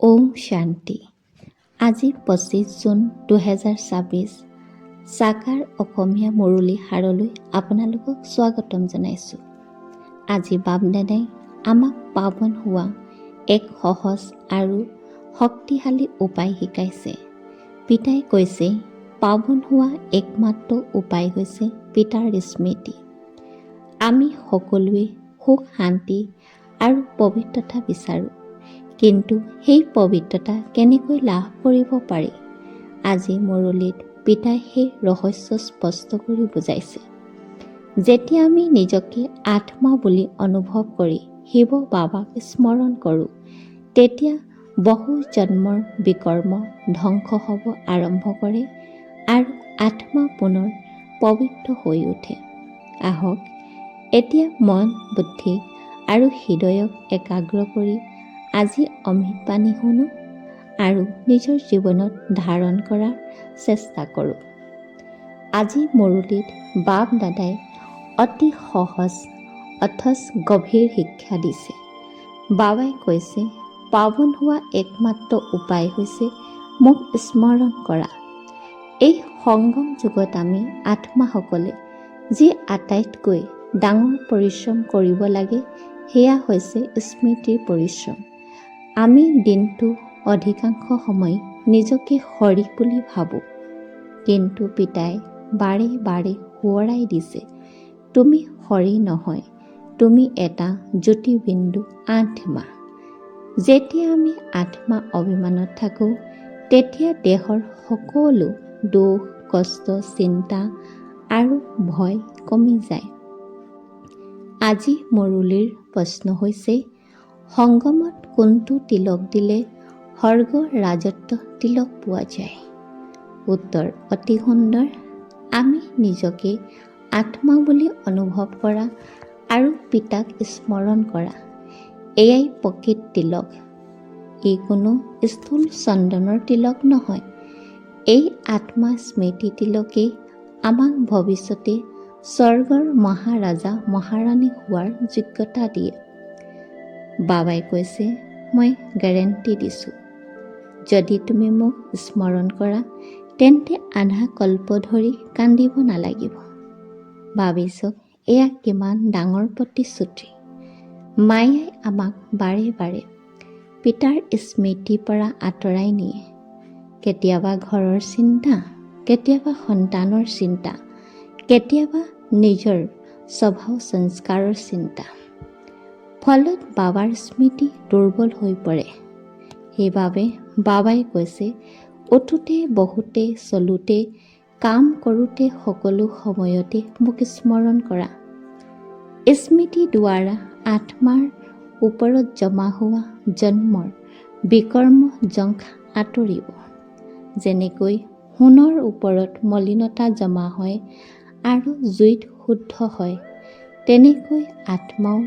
ওম শান্তি। আজি 25 জুন 2026 সাকাৰ অসমীয়া মুৰলী হাৰলৈ আপোনালোকক স্বাগতম জনাইছোঁ। আজি বাপদাদাই আমাক পাৱন হোৱা এক সহজ আৰু শক্তিশালী উপায় শিকাইছে। পিতাই কৈছে পাৱন হোৱা একমাত্ৰ উপায় হৈছে পিতাৰ স্মৃতি। আমি সকলোৱে সুখ শান্তি আৰু পবিত্ৰতা বিচাৰোঁ, কিন্তু সেই পবিত্ৰতা কেনেকৈ লাভ কৰিব পাৰি? আজি মুৰলীত পিতাই সেই ৰহস্য স্পষ্ট কৰি বুজাইছে। যেতিয়া আমি নিজকে আত্মা বুলি অনুভৱ কৰি শিৱ বাবাক স্মৰণ কৰোঁ, তেতিয়া বহু জন্মৰ বিকৰ্ম ধ্বংস হ'ব আৰম্ভ কৰে আৰু আত্মা পুনৰ পবিত্ৰ হৈ উঠে। আহক এতিয়া মন, বুদ্ধি আৰু হৃদয়ক একাগ্ৰ কৰি আজি অমৃত বাণী শুনো আৰু নিজৰ জীৱনত ধাৰণ কৰাৰ চেষ্টা কৰোঁ। আজি মুৰলীত বাপ দাদাই অতি সহজ অথচ গভীৰ শিক্ষা দিছে। বাবাই কৈছে পাৱন হোৱা একমাত্ৰ উপায় হৈছে মোক স্মৰণ কৰা। এই সংগম যুগত আমি আত্মাসকলে যি আটাইতকৈ ডাঙৰ পৰিশ্ৰম কৰিব লাগে সেয়া হৈছে স্মৃতিৰ পৰিশ্ৰম। আমি দিনটো অধিকাংশ সময় নিজকে হৰি বুলি ভাবোঁ, কিন্তু পিতাই বাৰে বাৰে সোঁৱৰাই দিছে তুমি হৰি নহয়, তুমি এটা জ্যোতিবিন্দু আত্মা। যেতিয়া আমি আত্মা অভিমানত থাকোঁ, তেতিয়া দেহৰ সকলো দুখ, কষ্ট, চিন্তা আৰু ভয় কমি যায়। আজি মুৰলীৰ প্ৰশ্ন হৈছে সংগমত কোনটো তিলক দিলে স্বৰ্গ ৰাজত্ব তিলক পোৱা যায়? উত্তৰ অতি সুন্দৰ। আমি নিজকে আত্মা বুলি অনুভৱ কৰা আৰু পিতাক স্মৰণ কৰা, এয়াই প্ৰকৃত তিলক। ই কোনো স্থূল চন্দনৰ তিলক নহয়। এই আত্মা স্মৃতি তিলকেই আমাক ভৱিষ্যতে স্বৰ্গৰ মহাৰাজা মহাৰাণী হোৱাৰ যোগ্যতা দিয়ে। বাবাই কৈছে মই গেৰেণ্টি দিছোঁ, যদি তুমি মোক স্মৰণ কৰা তেন্তে আধা কল্প ধৰি কান্দিব নালাগিব। ভাবিছক এয়া কিমান ডাঙৰ প্ৰতিশ্ৰুতি। মায়াই আমাক বাৰে বাৰে পিতাৰ স্মৃতিৰ পৰা আঁতৰাই নিয়ে। কেতিয়াবা ঘৰৰ চিন্তা, কেতিয়াবা সন্তানৰ চিন্তা, কেতিয়াবা নিজৰ স্বভাৱ সংস্কাৰৰ চিন্তা। ফলত বাবাৰ স্মৃতি দুৰ্বল হৈ পৰে। সেইবাবে বাবাই কৈছে উঠোতে বহোতে চলোতে কাম কৰোঁতে সকলো সময়তে মোক স্মৰণ কৰা। স্মৃতি দ্বাৰা আত্মাৰ ওপৰত জমা হোৱা জন্মৰ বিকৰ্ম জংক আঁতৰিব। যেনেকৈ সোণৰ ওপৰত মলিনতা জমা হয় আৰু জুইত শুদ্ধ হয়, তেনেকৈ আত্মাও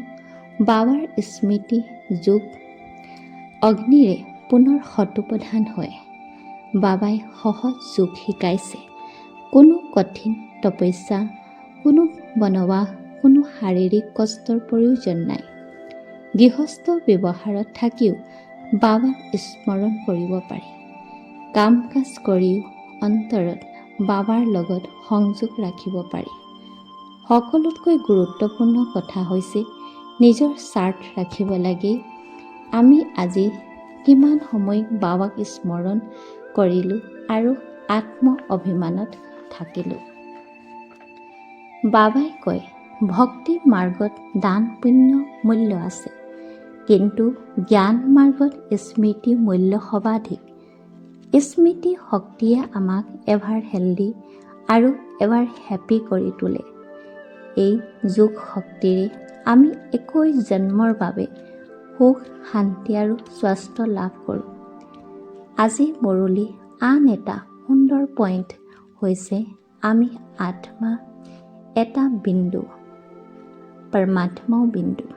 বাবাৰ স্মৃতি যোগ অগ্নিৰে পুনৰ শতপ্ৰধান হয়। বাবাই সহজ যোগ শিকাইছে। কোনো কঠিন তপস্যা, কোনো বনবাস, কোনো শাৰীৰিক কষ্টৰ প্ৰয়োজন নাই। গৃহস্থ ব্যৱহাৰত থাকিও বাবাক স্মৰণ কৰিব পাৰি। কাম কাজ কৰিও অন্তৰত বাবাৰ লগত সংযোগ ৰাখিব পাৰি। সকলোতকৈ গুৰুত্বপূৰ্ণ কথা হৈছে নিজৰ স্বাৰ্থ ৰাখিব লাগে। আমি আজি কিমান সময় বাবাক স্মৰণ কৰিলোঁ আৰু আত্ম অভিমানত থাকিলোঁ? বাবাই কয় ভক্তি মাৰ্গত দান পুণ্য মূল্য আছে, কিন্তু জ্ঞান মাৰ্গত স্মৃতি মূল্য সৰ্বাধিক। স্মৃতি শক্তিয়ে আমাক এবাৰ হেল্ডি আৰু এবাৰ হেপী কৰি তোলে। এই যোগ শক্তিৰে আমি 21 জন্মৰ বাবে সুখ শান্তি আৰু স্বাস্থ্য লাভ কৰোঁ। আজি মুৰলী আন এটা সুন্দৰ পইণ্ট হৈছে আমি আত্মা এটা বিন্দু, পৰমাত্মাও বিন্দু।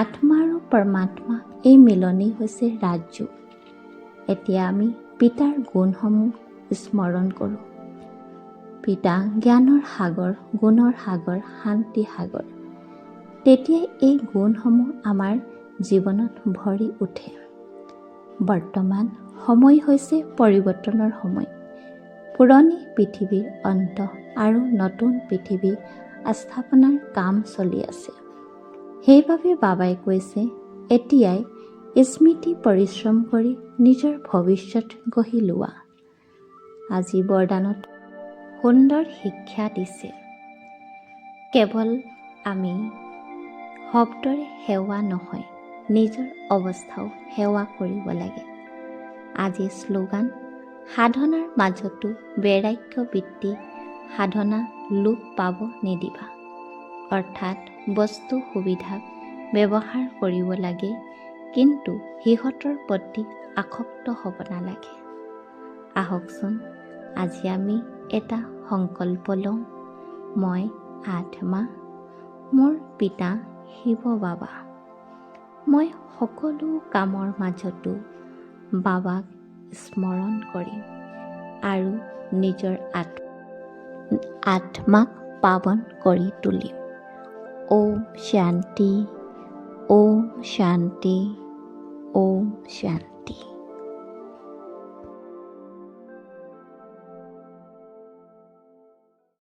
আত্মা আৰু পৰমাত্মা এই মিলনেই হৈছে ৰাজযোগ। এতিয়া আমি পিতাৰ গুণসমূহ স্মৰণ কৰোঁ। পিতা জ্ঞানৰ সাগৰ, গুণৰ সাগৰ, শান্তি সাগৰ। তেতিয়াই এই গুণসমূহ আমাৰ জীৱনত ভৰি উঠে। বৰ্তমান সময় হৈছে পৰিৱৰ্তনৰ সময়। পুৰণি পৃথিৱীৰ অন্ত আৰু নতুন পৃথিৱী স্থাপনাৰ কাম চলি আছে। সেইবাবে বাবাই কৈছে, এতিয়াই স্মৃতি পৰিশ্ৰম কৰি নিজৰ ভৱিষ্যত গঢ়ি লোৱা। আজি বৰদানত সুন্দৰ শিক্ষা দিছে। কেৱল আমি শব্দৰে সেৱা নহয়, নিজৰ অৱস্থাও সেৱা কৰিব লাগে। আজি শ্লোগান, সাধনাৰ মাজতো বৈৰাগ্য বৃত্তি, সাধনা লোপ পাব নিদিবা। অৰ্থাৎ বস্তু সুবিধাক ব্যৱহাৰ কৰিব লাগে, কিন্তু সিহঁতৰ প্ৰতি আসক্ত হ'ব নালাগে। আহকচোন আজি আমি এটা সংকল্প লওঁ, মই আত্মা, মোৰ পিতা শিৱ বাবা। মই সকলো কামৰ মাজতো বাবাক স্মৰণ কৰিম আৰু নিজৰ আত্মাক পাৱন কৰি তুলিম। ওম শান্তি, ওম শান্তি, ওম শান্তি।